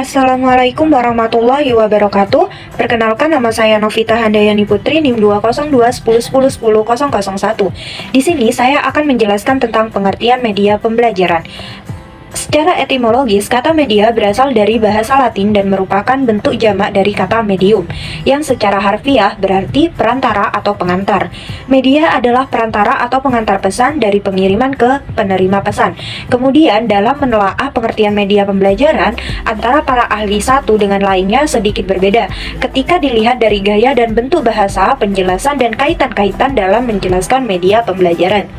Assalamualaikum warahmatullahi wabarakatuh. Perkenalkan, nama saya Novita Handayani Putri, NIM 20210101001. Di sini saya akan menjelaskan tentang pengertian media pembelajaran. Secara etimologis, kata media berasal dari bahasa Latin dan merupakan bentuk jamak dari kata medium, yang secara harfiah berarti perantara atau pengantar. Media adalah perantara atau pengantar pesan dari pengiriman ke penerima pesan. Kemudian, dalam menelaah pengertian media pembelajaran, antara para ahli satu dengan lainnya sedikit berbeda, ketika dilihat dari gaya dan bentuk bahasa, penjelasan, dan kaitan-kaitan dalam menjelaskan media pembelajaran.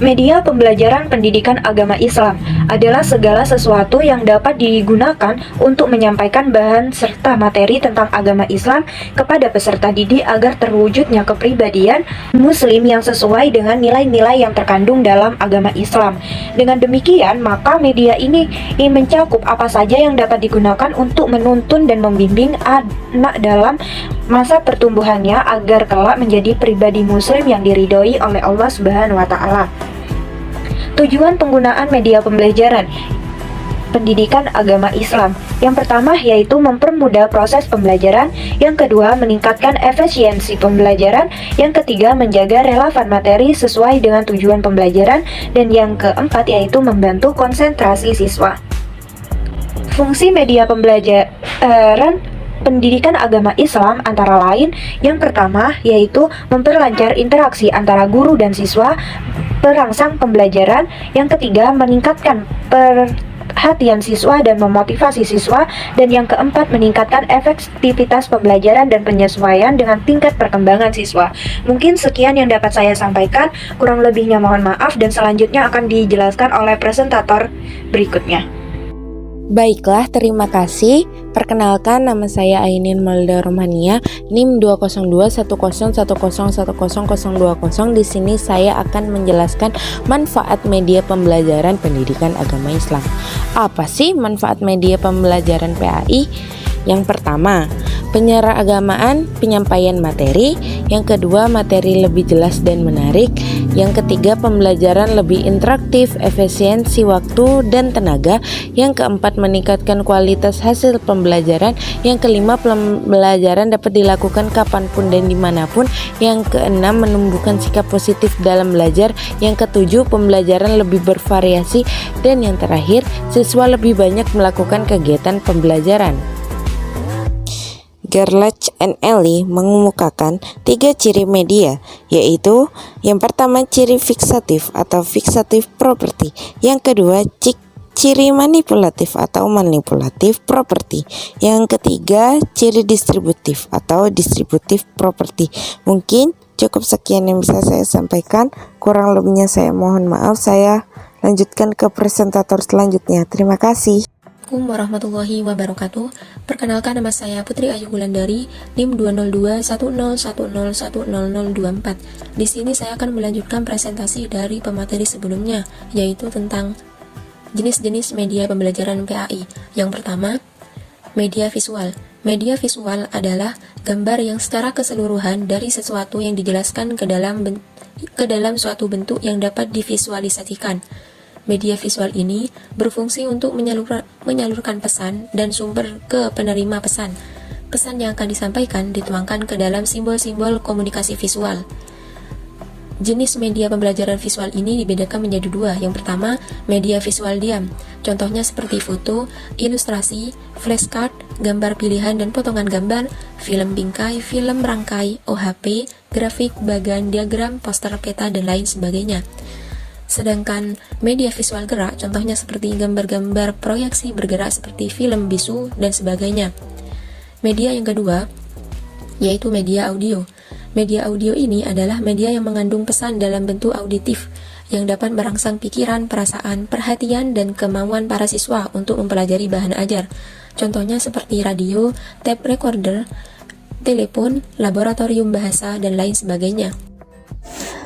Media pembelajaran pendidikan agama Islam adalah segala sesuatu yang dapat digunakan untuk menyampaikan bahan serta materi tentang agama Islam kepada peserta didik agar terwujudnya kepribadian Muslim yang sesuai dengan nilai-nilai yang terkandung dalam agama Islam. Dengan demikian, maka media ini mencakup apa saja yang dapat digunakan untuk menuntun dan membimbing anak dalam masa pertumbuhannya agar kelak menjadi pribadi Muslim yang diridhoi oleh Allah Subhanahu wa Ta'ala. Tujuan penggunaan media pembelajaran pendidikan agama Islam. Yang pertama yaitu mempermudah proses pembelajaran, yang kedua meningkatkan efisiensi pembelajaran, yang ketiga menjaga relevan materi sesuai dengan tujuan pembelajaran, dan yang keempat yaitu membantu konsentrasi siswa. Fungsi media pembelajaran pendidikan agama Islam antara lain, yang pertama yaitu memperlancar interaksi antara guru dan siswa, perangsang pembelajaran, yang ketiga meningkatkan perhatian siswa dan memotivasi siswa, dan yang keempat meningkatkan efektivitas pembelajaran dan penyesuaian dengan tingkat perkembangan siswa. Mungkin sekian yang dapat saya sampaikan, kurang lebihnya mohon maaf, dan selanjutnya akan dijelaskan oleh presentator berikutnya. Baiklah, terima kasih. Perkenalkan, nama saya Ainin Malda Romania, NIM 2021010101020. Di sini saya akan menjelaskan manfaat media pembelajaran pendidikan agama Islam. Apa sih manfaat media pembelajaran PAI? Yang pertama, penyeragamaan penyampaian materi. Yang kedua, materi lebih jelas dan menarik. Yang ketiga, pembelajaran lebih interaktif, efisiensi waktu dan tenaga. Yang keempat, meningkatkan kualitas hasil pembelajaran. Yang kelima, pembelajaran dapat dilakukan kapanpun dan dimanapun. Yang keenam, menumbuhkan sikap positif dalam belajar. Yang ketujuh, pembelajaran lebih bervariasi. Dan yang terakhir, siswa lebih banyak melakukan kegiatan pembelajaran. Gerlach and Ellie mengemukakan 3 ciri media, yaitu yang pertama ciri fiksatif atau fixative property, yang kedua ciri manipulatif atau manipulative property, yang ketiga ciri distributif atau distributive property. Mungkin cukup sekian yang bisa saya sampaikan, kurang lebihnya saya mohon maaf. Saya lanjutkan ke presentator selanjutnya. Terima kasih. Assalamualaikum warahmatullahi wabarakatuh. Perkenalkan, nama saya Putri Ayu Wulandari, NIM 2021010100024. Di sini saya akan melanjutkan presentasi dari pemateri sebelumnya, yaitu tentang jenis-jenis media pembelajaran PAI. Yang pertama, media visual. Media visual adalah gambar yang secara keseluruhan dari sesuatu yang dijelaskan ke dalam suatu bentuk yang dapat divisualisasikan. Media visual ini berfungsi untuk menyalurkan pesan dan sumber ke penerima pesan. Pesan yang akan disampaikan dituangkan ke dalam simbol-simbol komunikasi visual. Jenis media pembelajaran visual ini dibedakan menjadi 2. Yang pertama, media visual diam. Contohnya seperti foto, ilustrasi, flashcard, gambar pilihan dan potongan gambar, film bingkai, film rangkai, OHP, grafik, bagan, diagram, poster, peta, dan lain sebagainya. Sedangkan media visual gerak, contohnya seperti gambar-gambar proyeksi bergerak seperti film, bisu, dan sebagainya. Media yang kedua, yaitu media audio. Media audio ini adalah media yang mengandung pesan dalam bentuk auditif, yang dapat merangsang pikiran, perasaan, perhatian, dan kemauan para siswa untuk mempelajari bahan ajar. Contohnya seperti radio, tape recorder, telepon, laboratorium bahasa, dan lain sebagainya.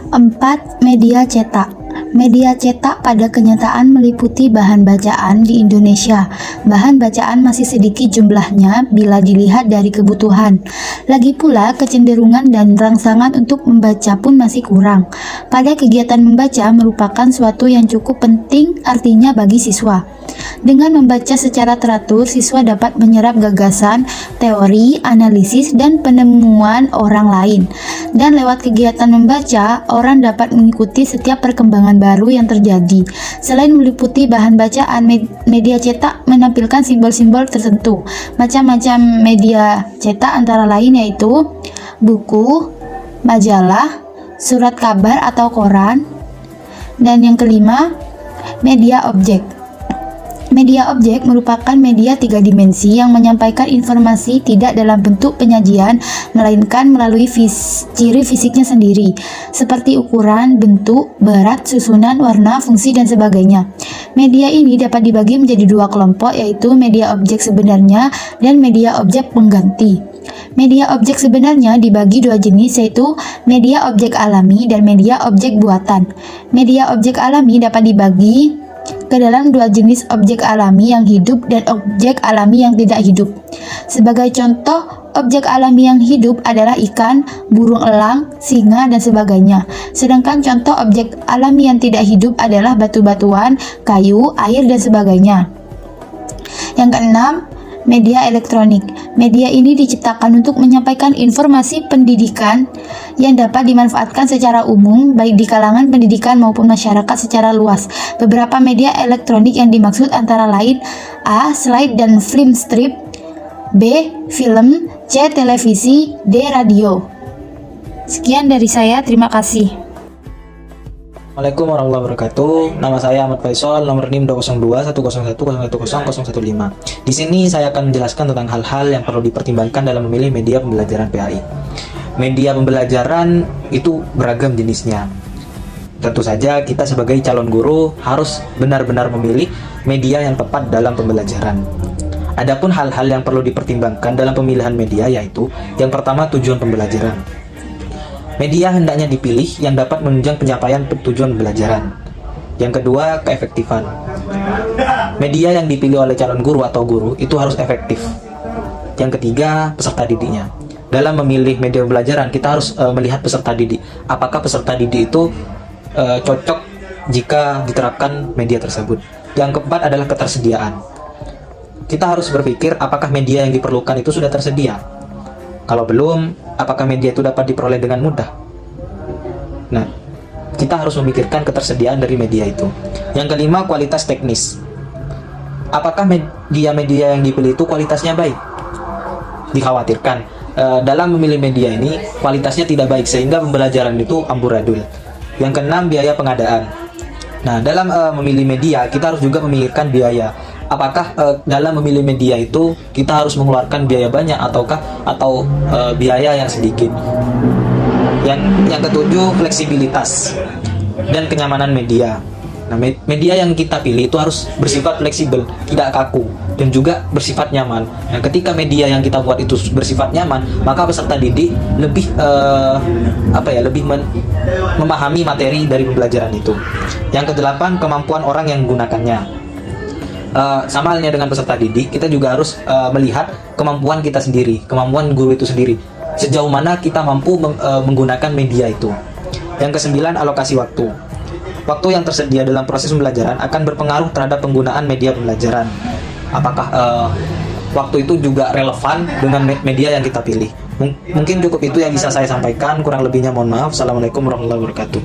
4. Media cetak. Media cetak pada kenyataan meliputi bahan bacaan di Indonesia. Bahan bacaan masih sedikit jumlahnya bila dilihat dari kebutuhan. Lagi pula, kecenderungan dan rangsangan untuk membaca pun masih kurang. Pada kegiatan membaca merupakan suatu yang cukup penting artinya bagi siswa. Dengan membaca secara teratur, siswa dapat menyerap gagasan, teori, analisis, dan penemuan orang lain. Dan lewat kegiatan membaca, orang dapat mengikuti setiap perkembangan baru yang terjadi. Selain meliputi bahan bacaan, media cetak menampilkan simbol-simbol tertentu. Macam-macam media cetak antara lain yaitu buku, majalah, surat kabar atau koran, dan yang kelima, media objek. Media objek merupakan media tiga dimensi yang menyampaikan informasi tidak dalam bentuk penyajian, melainkan melalui ciri fisiknya sendiri, seperti ukuran, bentuk, berat, susunan, warna, fungsi, dan sebagainya. Media ini dapat dibagi menjadi dua kelompok, yaitu media objek sebenarnya dan media objek pengganti. Media objek sebenarnya dibagi dua jenis, yaitu media objek alami dan media objek buatan. Media objek alami dapat dibagi ke dalam dua jenis objek alami yang hidup dan objek alami yang tidak hidup. Sebagai contoh, objek alami yang hidup adalah ikan, burung elang, singa, dan sebagainya. Sedangkan contoh objek alami yang tidak hidup adalah batu-batuan, kayu, air, dan sebagainya. Yang keenam, media elektronik. Media ini diciptakan untuk menyampaikan informasi pendidikan yang dapat dimanfaatkan secara umum baik di kalangan pendidikan maupun masyarakat secara luas. Beberapa media elektronik yang dimaksud antara lain A. Slide dan film strip, B. Film, C. Televisi, D. Radio. Sekian dari saya, terima kasih. Assalamualaikum warahmatullahi wabarakatuh. Nama saya Ahmad Faisal, nomor NIM 2021110101015. Di sini saya akan menjelaskan tentang hal-hal yang perlu dipertimbangkan dalam memilih media pembelajaran PAI. Media pembelajaran itu beragam jenisnya. Tentu saja kita sebagai calon guru harus benar-benar memilih media yang tepat dalam pembelajaran. Adapun hal-hal yang perlu dipertimbangkan dalam pemilihan media yaitu yang pertama, tujuan pembelajaran. Media hendaknya dipilih yang dapat menunjang pencapaian tujuan pembelajaran. Yang kedua, keefektifan. Media yang dipilih oleh calon guru atau guru itu harus efektif. Yang ketiga, peserta didiknya. Dalam memilih media pembelajaran, kita harus melihat peserta didik. Apakah peserta didik itu cocok jika diterapkan media tersebut. Yang keempat adalah ketersediaan. Kita harus berpikir apakah media yang diperlukan itu sudah tersedia. Kalau belum, apakah media itu dapat diperoleh dengan mudah? Nah, kita harus memikirkan ketersediaan dari media itu. Yang kelima, kualitas teknis. Apakah media-media yang dipilih itu kualitasnya baik? Dikhawatirkan dalam memilih media ini kualitasnya tidak baik sehingga pembelajaran itu amburadul. Yang keenam, biaya pengadaan. Nah, dalam memilih media kita harus juga memikirkan biaya. Apakah dalam memilih media itu kita harus mengeluarkan biaya banyak atau biaya yang sedikit. Yang ketujuh, fleksibilitas dan kenyamanan media. Nah, media yang kita pilih itu harus bersifat fleksibel, tidak kaku, dan juga bersifat nyaman. Nah, ketika media yang kita buat itu bersifat nyaman, maka peserta didik lebih memahami materi dari pembelajaran itu. Yang kedelapan, kemampuan orang yang menggunakannya. Sama halnya dengan peserta didik, kita juga harus melihat kemampuan kita sendiri, kemampuan guru itu sendiri, sejauh mana kita mampu menggunakan media itu. Yang kesembilan, alokasi waktu. Waktu yang tersedia dalam proses pembelajaran akan berpengaruh terhadap penggunaan media pembelajaran. Apakah waktu itu juga relevan dengan media yang kita pilih? Mungkin cukup itu yang bisa saya sampaikan, kurang lebihnya mohon maaf. Assalamualaikum warahmatullahi wabarakatuh.